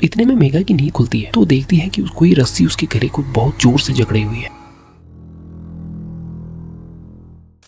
इतने में मेघा की नींद खुलती है तो देखती है कि कोई रस्सी उसके गले को बहुत जोर से जकड़ी हुई है।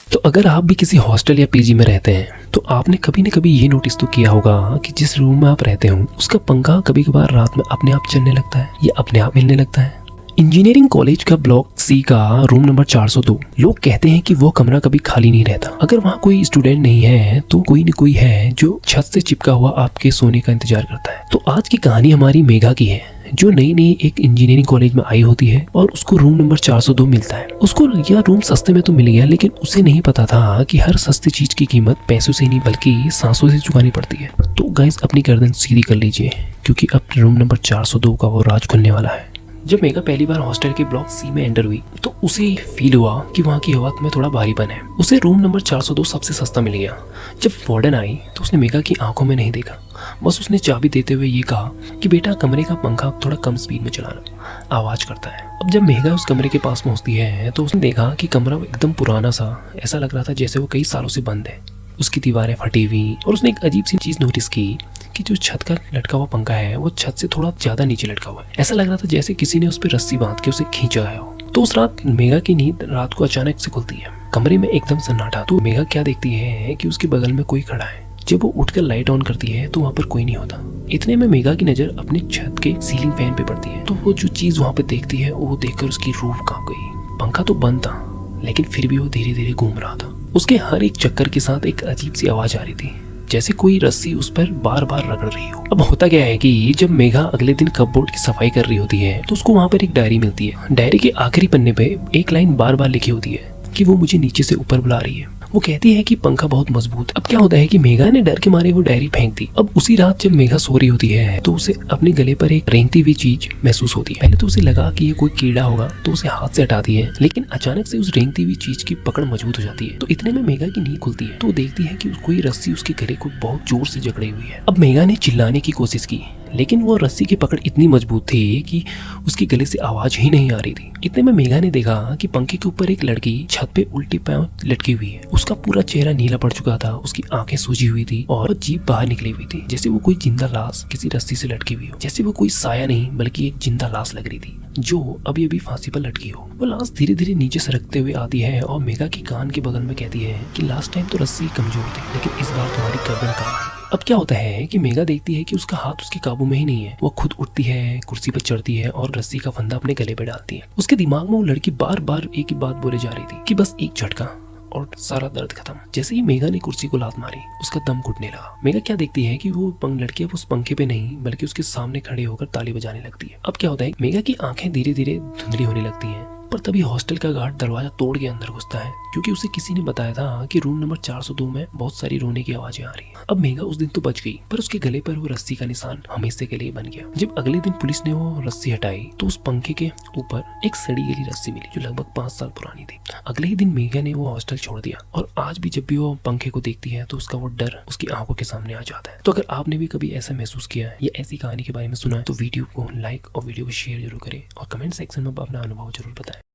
तो अगर आप भी किसी हॉस्टल या पीजी में रहते हैं तो आपने कभी न कभी ये नोटिस तो किया होगा कि जिस रूम में आप रहते हो उसका पंखा कभी कभार रात में अपने आप चलने लगता है या अपने आप हिलने लगता है। इंजीनियरिंग कॉलेज का ब्लॉक सी का रूम नंबर 402, लोग कहते हैं कि वो कमरा कभी खाली नहीं रहता। अगर वहाँ कोई स्टूडेंट नहीं है तो कोई न कोई है जो छत से चिपका हुआ आपके सोने का इंतजार करता है। तो आज की कहानी हमारी मेघा की है, जो नई नई एक इंजीनियरिंग कॉलेज में आई होती है और उसको रूम नंबर 402 मिलता है। उसको यह रूम सस्ते में तो मिल गया, लेकिन उसे नहीं पता था कि हर सस्ती चीज की कीमत पैसों से नहीं बल्कि सांसों से चुकानी पड़ती है। तो गाइस अपनी गर्दन सीधी कर लीजिए क्योंकि अब रूम नंबर 402 का वो राज खुलने वाला है। जब मेघा पहली बार हॉस्टल के ब्लॉक सी में एंटर हुई तो उसे फील हुआ कि वहाँ की हवा में थोड़ा भारीपन है। उसे रूम नंबर 402 सबसे सस्ता मिल गया। जब वार्डन आई तो उसने मेघा की आंखों में नहीं देखा, बस उसने चाबी देते हुए ये कहा कि बेटा कमरे का पंखा थोड़ा कम स्पीड में चलाना, आवाज करता है। अब जब मेघा उस कमरे के पास पहुंचती है तो उसने देखा कि कमरा एकदम पुराना सा, ऐसा लग रहा था जैसे वो कई सालों से बंद है। उसकी दीवारें फटी हुई और उसने एक अजीब सी चीज नोटिस की कि जो छत का लटका हुआ पंखा है वो छत से थोड़ा ज्यादा नीचे लटका हुआ है। ऐसा लग रहा था जैसे किसी ने उस पर रस्सी बांध के उसे खींचा है हो। तो उस रात मेघा की नींद रात को अचानक से खुलती है। कमरे में एकदम सन्नाटा। तो मेघा क्या देखती है कि उसके बगल में कोई खड़ा है। जब वो उठकर लाइट ऑन करती है तो वहाँ पर कोई नहीं होता। इतने में मेघा की नजर अपने छत के सीलिंग फैन पे पड़ती है। तो वो जो चीज वहाँ पे देखती है वो देखकर उसकी रूह कांप गई। पंखा तो बंद था लेकिन फिर भी वो धीरे धीरे घूम रहा था। उसके हर एक चक्कर के साथ एक अजीब सी आवाज आ रही थी, जैसे कोई रस्सी उस पर बार बार रगड़ रही हो। अब होता क्या है कि जब मेघा अगले दिन कपबोर्ड की सफाई कर रही होती है तो उसको वहाँ पर एक डायरी मिलती है। डायरी के आखिरी पन्ने पे एक लाइन बार बार लिखी होती है कि वो मुझे नीचे से ऊपर बुला रही है। वो कहती है कि पंखा बहुत मजबूत। अब क्या होता है कि मेघा ने डर के मारे वो डायरी फेंक दी। अब उसी रात जब मेघा सो रही होती है तो उसे अपने गले पर एक रेंगती हुई चीज महसूस होती है। पहले तो उसे लगा कि ये कोई कीड़ा होगा तो उसे हाथ से हटाती है, लेकिन अचानक से उस रेंगती हुई चीज की पकड़ मजबूत हो जाती है। तो इतने में मेघा की नींद खुलती है तो देखती है कि कोई रस्सी उसके गले को बहुत जोर से जकड़ी हुई है। अब मेघा ने चिल्लाने की कोशिश की लेकिन वो रस्सी की पकड़ इतनी मजबूत थी कि उसके गले से आवाज ही नहीं आ रही थी। इतने में मेघा ने देखा कि पंखे के ऊपर एक लड़की छत पे उल्टी पांव लटकी हुई है। उसका पूरा चेहरा नीला पड़ चुका था, उसकी आंखें सूजी हुई थी और जीभ बाहर निकली हुई थी, जैसे वो कोई जिंदा लाश किसी रस्सी से लटकी हुई हो। जैसे वो कोई साया नहीं बल्कि एक जिंदा लाश लग रही थी जो अभी अभी फांसी पर लटकी हो। वो लाश धीरे धीरे नीचे सरकते हुए आती है और मेघा के कान के बगल में कहती है कि लास्ट टाइम तो रस्सी कमजोर थी लेकिन इस बार तुम्हारी गर्दन काम आई। अब क्या होता है कि मेघा देखती है कि उसका हाथ उसके काबू में ही नहीं है। वो खुद उठती है, कुर्सी पर चढ़ती है और रस्सी का फंदा अपने गले पे डालती है। उसके दिमाग में वो लड़की बार बार एक ही बात बोले जा रही थी कि बस एक झटका और सारा दर्द खत्म। जैसे ही मेघा ने कुर्सी को लात मारी उसका दम घुटने लगा। मेघा क्या देखती है कि वो लड़की अब उस पंखे पे नहीं बल्कि उसके सामने खड़े होकर ताली बजाने लगती है। अब क्या होता है मेघा की आंखें धीरे धीरे धुंधली होने लगती हैं। पर तभी हॉस्टल का गार्ड दरवाजा तोड़ के अंदर घुसता है क्योंकि उसे किसी ने बताया था कि रूम नंबर 402 में बहुत सारी रोने की आवाजें आ रही हैं। अब मेघा उस दिन तो बच गई पर उसके गले पर वो रस्सी का निशान हमेशा के लिए बन गया। जब अगले दिन पुलिस ने वो रस्सी हटाई तो उस पंखे के ऊपर एक सड़ी गली रस्सी मिली जो लगभग 5 साल पुरानी थी। अगले ही दिन मेघा ने वो हॉस्टल छोड़ दिया और आज भी जब भी वो पंखे को देखती है तो उसका वो डर उसकी आंखों के सामने आ जाता है। तो अगर आपने भी कभी ऐसा महसूस किया है या ऐसी कहानी के बारे में सुना है तो वीडियो को लाइक और वीडियो को शेयर जरूर करें और कमेंट सेक्शन में अपना अनुभव जरूर बताएं।